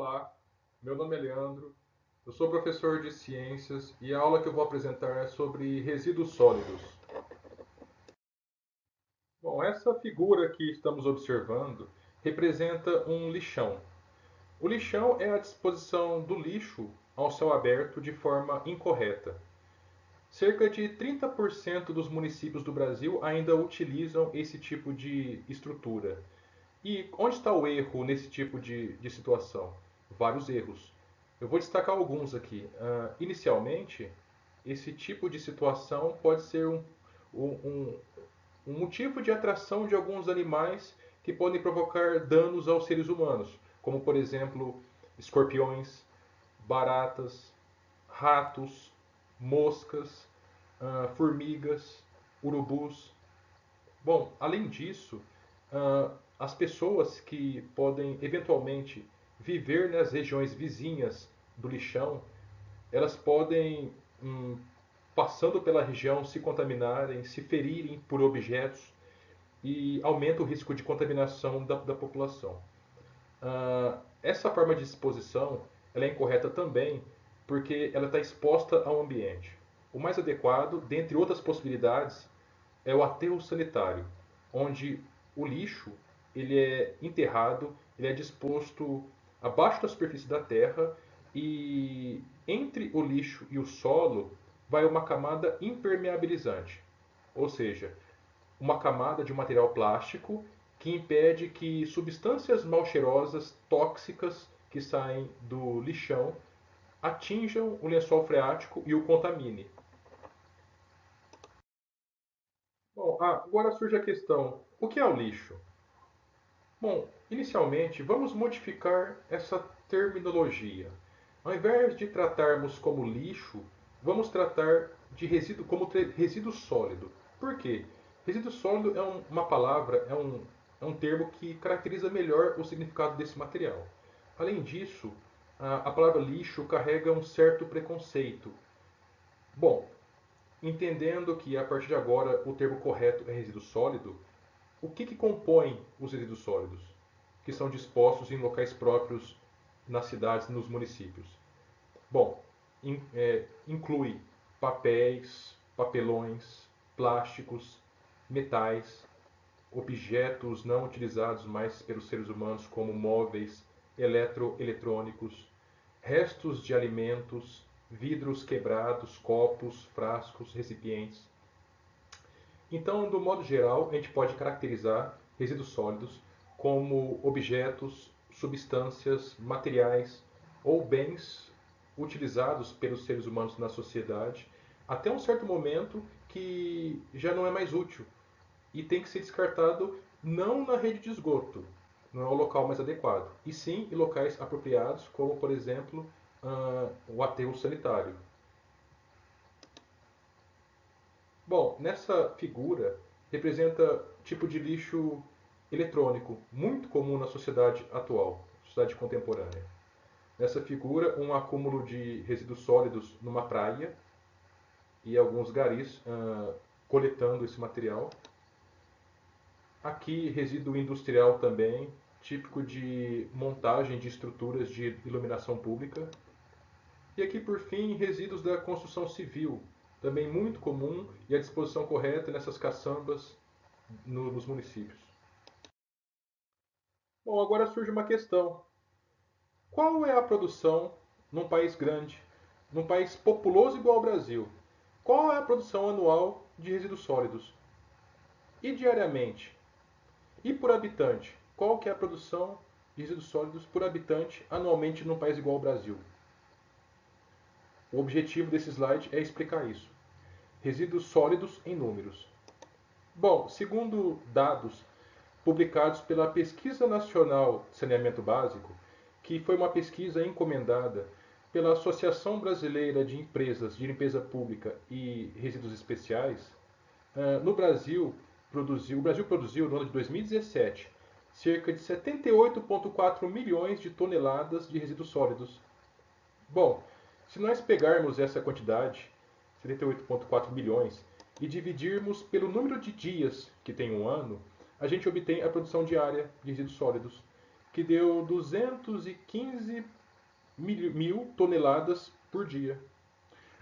Olá, meu nome é Leandro, eu sou professor de ciências e a aula que eu vou apresentar é sobre resíduos sólidos. Bom, essa figura que estamos observando representa um lixão. O lixão é a disposição do lixo ao céu aberto de forma incorreta. Cerca de 30% dos municípios do Brasil ainda utilizam esse tipo de estrutura. E onde está o erro nesse tipo de situação? Vários erros. Eu vou destacar alguns aqui. Inicialmente, esse tipo de situação pode ser um, um motivo de atração de alguns animais que podem provocar danos aos seres humanos, como por exemplo escorpiões, baratas, ratos, moscas, formigas, urubus. Bom, além disso, as pessoas que podem eventualmente viver nas regiões vizinhas do lixão, elas podem, passando pela região, se contaminarem, se ferirem por objetos e aumenta o risco de contaminação da população. Essa forma de exposição ela é incorreta também porque ela está exposta ao ambiente. O mais adequado, dentre outras possibilidades, é o aterro sanitário, onde o lixo ele é enterrado, ele é disposto abaixo da superfície da terra e entre o lixo e o solo vai uma camada impermeabilizante, ou seja, uma camada de material plástico que impede que substâncias mal cheirosas, tóxicas que saem do lixão atinjam o lençol freático e o contamine. Bom, agora surge a questão: o que é o lixo? Bom, inicialmente vamos modificar essa terminologia. Ao invés de tratarmos como lixo, vamos tratar de resíduo como resíduo sólido. Por quê? Resíduo sólido é uma palavra, é um termo que caracteriza melhor o significado desse material. Além disso, a palavra lixo carrega um certo preconceito. Bom, entendendo que a partir de agora o termo correto é resíduo sólido, o que compõe os resíduos sólidos, que são dispostos em locais próprios nas cidades e nos municípios? Bom, inclui papéis, papelões, plásticos, metais, objetos não utilizados mais pelos seres humanos, como móveis, eletrônicos, restos de alimentos, vidros quebrados, copos, frascos, recipientes. Então, do modo geral, a gente pode caracterizar resíduos sólidos como objetos, substâncias, materiais ou bens utilizados pelos seres humanos na sociedade até um certo momento que já não é mais útil e tem que ser descartado não na rede de esgoto, não é o local mais adequado, e sim em locais apropriados, como por exemplo o aterro sanitário. Bom, nessa figura representa tipo de lixo eletrônico, muito comum na sociedade atual, sociedade contemporânea. Nessa figura, um acúmulo de resíduos sólidos numa praia e alguns garis coletando esse material. Aqui, resíduo industrial também, típico de montagem de estruturas de iluminação pública. E aqui, por fim, resíduos da construção civil, também muito comum e à disposição correta nessas caçambas nos municípios. Bom, agora surge uma questão: qual é a produção num país grande, num país populoso igual ao Brasil? Qual é a produção anual de resíduos sólidos? E diariamente? E por habitante? Qual que é a produção de resíduos sólidos por habitante anualmente num país igual ao Brasil? O objetivo desse slide é explicar isso. Resíduos sólidos em números. Bom, segundo dados publicados pela Pesquisa Nacional de Saneamento Básico, que foi uma pesquisa encomendada pela Associação Brasileira de Empresas de Limpeza Pública e Resíduos Especiais, no Brasil, o Brasil produziu no ano de 2017 cerca de 78,4 milhões de toneladas de resíduos sólidos. Bom, se nós pegarmos essa quantidade, 78,4 milhões, e dividirmos pelo número de dias que tem um ano, a gente obtém a produção diária de resíduos sólidos, que deu 215 mil toneladas por dia.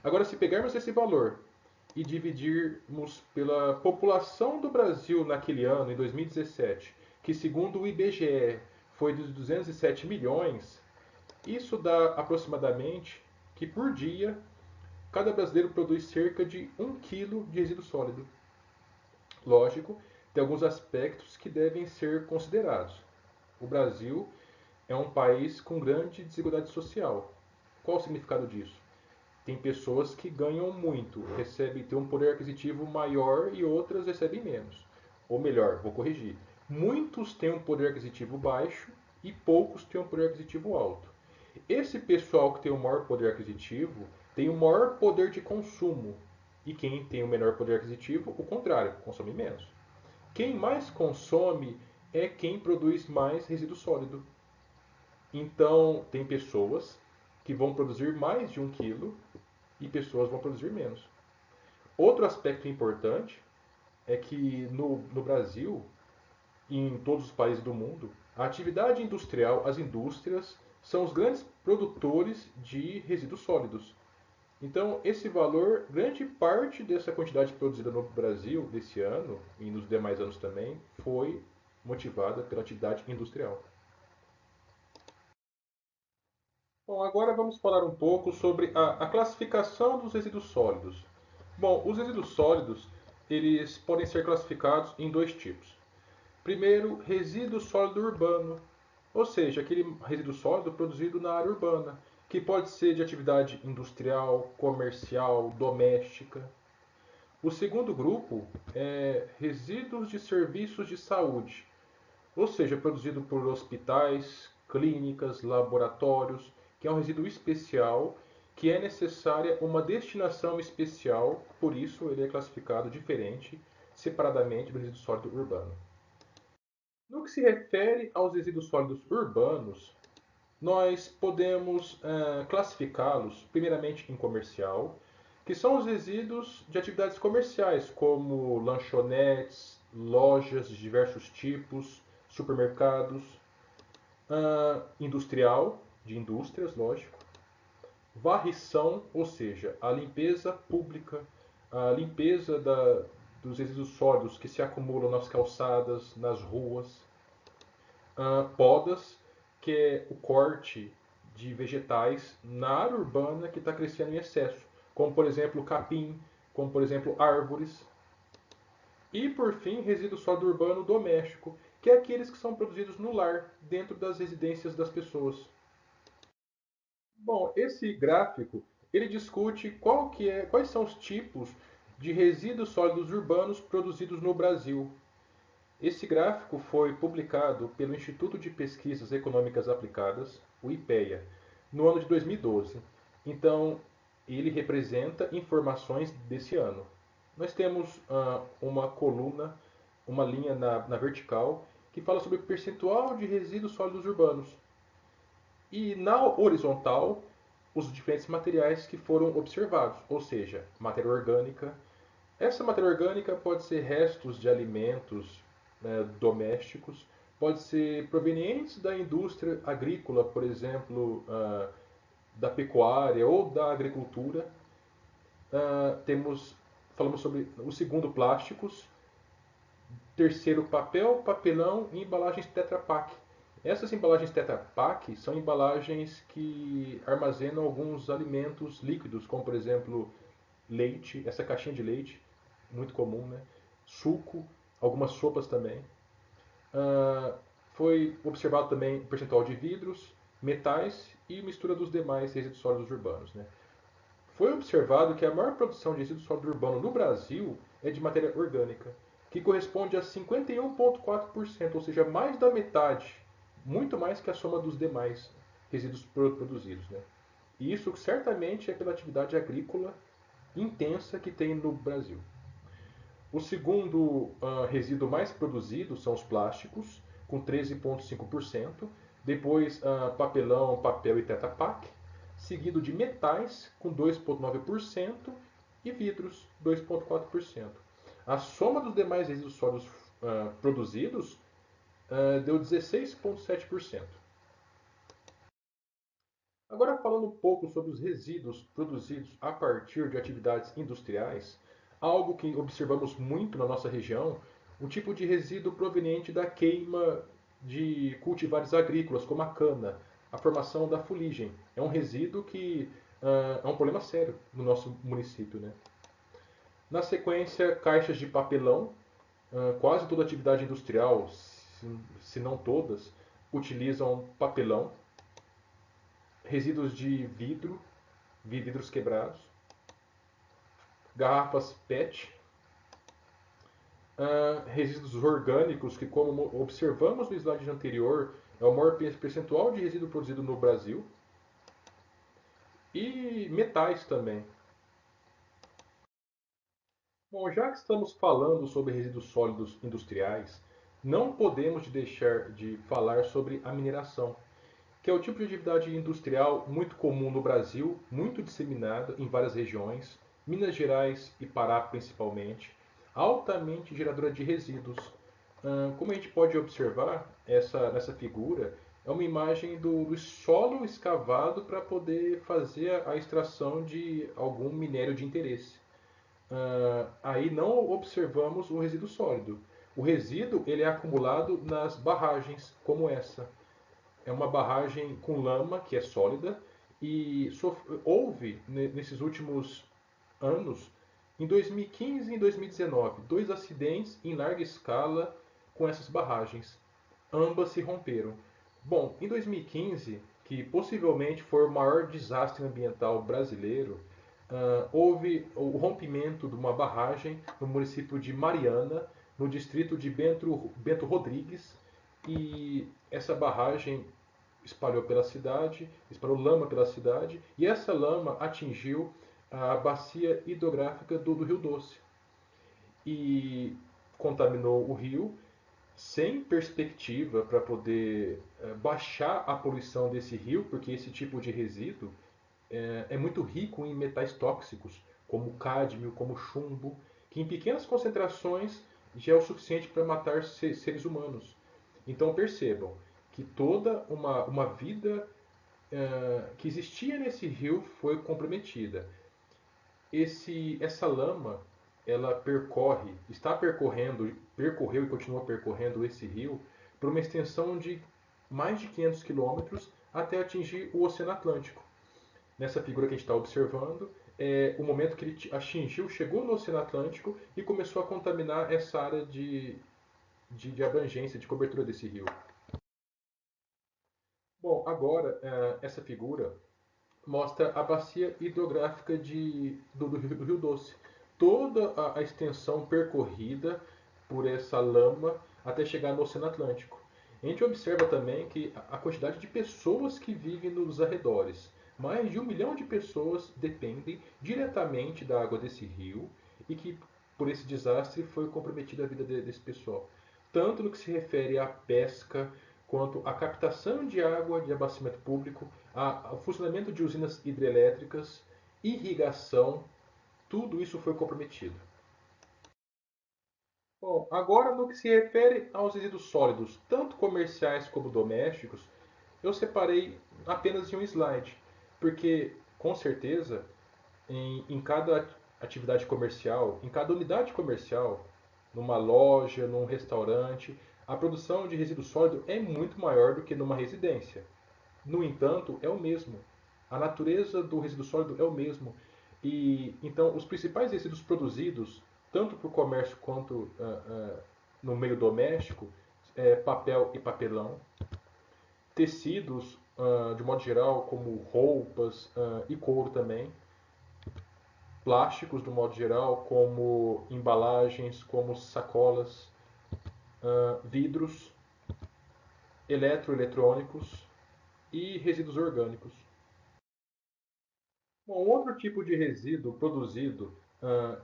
Agora, se pegarmos esse valor e dividirmos pela população do Brasil naquele ano, em 2017, que segundo o IBGE foi de 207 milhões, isso dá aproximadamente que por dia cada brasileiro produz cerca de 1 quilo de resíduo sólido. Lógico, tem alguns aspectos que devem ser considerados. O Brasil é um país com grande desigualdade social. Qual o significado disso? Tem pessoas que ganham muito, têm um poder aquisitivo maior e outras recebem menos. Ou melhor, vou corrigir. Muitos têm um poder aquisitivo baixo e poucos têm um poder aquisitivo alto. Esse pessoal que tem o maior poder aquisitivo tem o maior poder de consumo. E quem tem o menor poder aquisitivo, o contrário, consome menos. Quem mais consome é quem produz mais resíduo sólido. Então, tem pessoas que vão produzir mais de 1 quilo e pessoas vão produzir menos. Outro aspecto importante é que no Brasil e em todos os países do mundo, a atividade industrial, as indústrias, são os grandes produtores de resíduos sólidos. Então, esse valor, grande parte dessa quantidade produzida no Brasil desse ano e nos demais anos também, foi motivada pela atividade industrial. Bom, agora vamos falar um pouco sobre a classificação dos resíduos sólidos. Bom, os resíduos sólidos, eles podem ser classificados em dois tipos. Primeiro, resíduo sólido urbano, ou seja, aquele resíduo sólido produzido na área urbana, que pode ser de atividade industrial, comercial, doméstica. O segundo grupo é resíduos de serviços de saúde, ou seja, produzido por hospitais, clínicas, laboratórios, que é um resíduo especial que é necessária uma destinação especial, por isso ele é classificado diferente, separadamente do resíduo sólido urbano. No que se refere aos resíduos sólidos urbanos, nós podemos classificá-los primeiramente em comercial, que são os resíduos de atividades comerciais, como lanchonetes, lojas de diversos tipos, supermercados, industrial, de indústrias, lógico, varrição, ou seja, a limpeza pública, a limpeza dos resíduos sólidos que se acumulam nas calçadas, nas ruas, podas, que é o corte de vegetais na área urbana que está crescendo em excesso, como por exemplo capim, como por exemplo árvores. E por fim, resíduo sólido urbano doméstico, que é aqueles que são produzidos no lar, dentro das residências das pessoas. Bom, esse gráfico ele discute quais são os tipos de resíduos sólidos urbanos produzidos no Brasil. Esse gráfico foi publicado pelo Instituto de Pesquisas Econômicas Aplicadas, o IPEA, no ano de 2012. Então, ele representa informações desse ano. Nós temos uma coluna, uma linha na vertical, que fala sobre o percentual de resíduos sólidos urbanos. E na horizontal, os diferentes materiais que foram observados, ou seja, matéria orgânica. Essa matéria orgânica pode ser restos de alimentos, né, domésticos, pode ser provenientes da indústria agrícola, por exemplo, da pecuária ou da agricultura. Falamos sobre o segundo, plásticos. Terceiro, papel, papelão e embalagens Tetra Pak. Essas embalagens Tetra Pak são embalagens que armazenam alguns alimentos líquidos, como por exemplo leite, essa caixinha de leite, muito comum, né? Suco, algumas sopas também. Foi observado também o percentual de vidros, metais e mistura dos demais resíduos sólidos urbanos. Né? Foi observado que a maior produção de resíduo sólido urbano no Brasil é de matéria orgânica, que corresponde a 51,4%, ou seja, mais da metade, muito mais que a soma dos demais resíduos produzidos. Né? E isso certamente é pela atividade agrícola intensa que tem no Brasil. O segundo resíduo mais produzido são os plásticos, com 13,5%. Depois, papelão, papel e Tetra Pak. Seguido de metais, com 2,9%. E vidros, 2,4%. A soma dos demais resíduos sólidos produzidos deu 16,7%. Agora, falando um pouco sobre os resíduos produzidos a partir de atividades industriais, algo que observamos muito na nossa região, um tipo de resíduo proveniente da queima de cultivares agrícolas, como a cana, a formação da fuligem. É um resíduo que é um problema sério no nosso município, né? Na sequência, caixas de papelão. Quase toda atividade industrial, se não todas, utilizam papelão, resíduos de vidro, vidros quebrados, garrafas PET, resíduos orgânicos, que como observamos no slide anterior, é o maior percentual de resíduo produzido no Brasil, e metais também. Bom, já que estamos falando sobre resíduos sólidos industriais, não podemos deixar de falar sobre a mineração, que é o tipo de atividade industrial muito comum no Brasil, muito disseminada em várias regiões, Minas Gerais e Pará principalmente, altamente geradora de resíduos. Como a gente pode observar nessa figura, é uma imagem do solo escavado para poder fazer a extração de algum minério de interesse. Aí não observamos o resíduo sólido. O resíduo ele é acumulado nas barragens, como essa. É uma barragem com lama que é sólida e houve nesses últimos anos, em 2015 e em 2019, dois acidentes em larga escala com essas barragens. Ambas se romperam. Bom, em 2015, que possivelmente foi o maior desastre ambiental brasileiro, houve o rompimento de uma barragem no município de Mariana, no distrito de Bento Rodrigues, e essa barragem espalhou pela cidade, espalhou lama pela cidade, e essa lama atingiu a bacia hidrográfica do Rio Doce e contaminou o rio sem perspectiva para poder baixar a poluição desse rio, porque esse tipo de resíduo é muito rico em metais tóxicos, como cádmio, como chumbo, que em pequenas concentrações já é o suficiente para matar seres humanos. Então percebam que toda uma vida que existia nesse rio foi comprometida. Essa lama, ela percorreu e continua percorrendo esse rio por uma extensão de mais de 500 quilômetros até atingir o Oceano Atlântico. Nessa figura que a gente está observando, é o momento que ele atingiu, chegou no Oceano Atlântico e começou a contaminar essa área de abrangência, de cobertura desse rio. Bom, agora essa figura mostra a bacia hidrográfica do Rio Doce. Toda a extensão percorrida por essa lama até chegar no Oceano Atlântico. A gente observa também que a quantidade de pessoas que vivem nos arredores. Mais de 1 milhão de pessoas dependem diretamente da água desse rio e que por esse desastre foi comprometida a vida desse pessoal. Tanto no que se refere à pesca, quanto à captação de água de abastecimento público, ao funcionamento de usinas hidrelétricas, irrigação, tudo isso foi comprometido. Bom, agora no que se refere aos resíduos sólidos, tanto comerciais como domésticos, eu separei apenas em um slide, porque com certeza em cada atividade comercial, em cada unidade comercial, numa loja, num restaurante, a produção de resíduo sólido é muito maior do que numa residência. No entanto, é o mesmo. A natureza do resíduo sólido é o mesmo. E então os principais resíduos produzidos, tanto para o comércio quanto no meio doméstico, é papel e papelão, tecidos de modo geral, como roupas e couro também, plásticos, do modo geral, como embalagens, como sacolas, vidros, eletroeletrônicos e resíduos orgânicos. Bom, outro tipo de resíduo produzido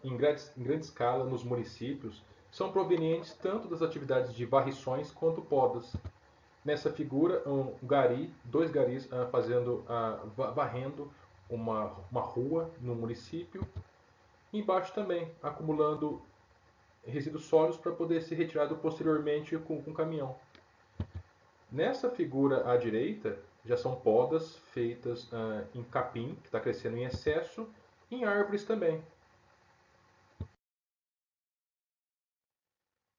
em grande escala nos municípios são provenientes tanto das atividades de varrições quanto podas. Nessa figura, dois garis varrendo uma rua no município. Embaixo também, acumulando resíduos sólidos para poder ser retirado posteriormente com caminhão. Nessa figura à direita, já são podas feitas em capim, que está crescendo em excesso, em árvores também.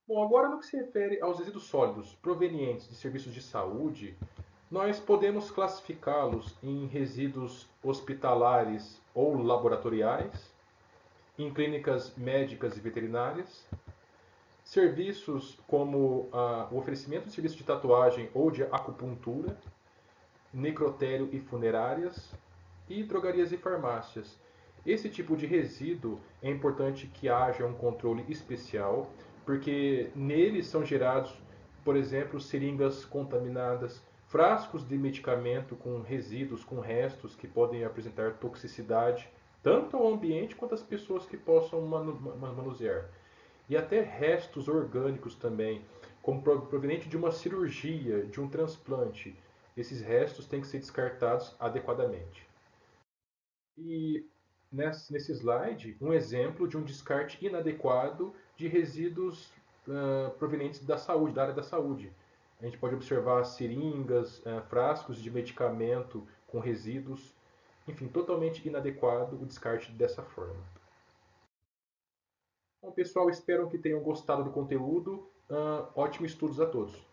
Bom, agora no que se refere aos resíduos sólidos provenientes de serviços de saúde, nós podemos classificá-los em resíduos hospitalares ou laboratoriais, em clínicas médicas e veterinárias, serviços como o oferecimento de serviços de tatuagem ou de acupuntura, necrotério e funerárias, e drogarias e farmácias. Esse tipo de resíduo é importante que haja um controle especial, porque neles são gerados, por exemplo, seringas contaminadas, frascos de medicamento com resíduos, com restos que podem apresentar toxicidade tanto ao ambiente quanto às pessoas que possam manusear. E até restos orgânicos também, como proveniente de uma cirurgia, de um transplante. Esses restos têm que ser descartados adequadamente. E nesse slide, um exemplo de um descarte inadequado de resíduos provenientes da saúde, da área da saúde. A gente pode observar seringas, frascos de medicamento com resíduos, enfim, totalmente inadequado o descarte dessa forma. Bom, pessoal, espero que tenham gostado do conteúdo. Ótimos estudos a todos.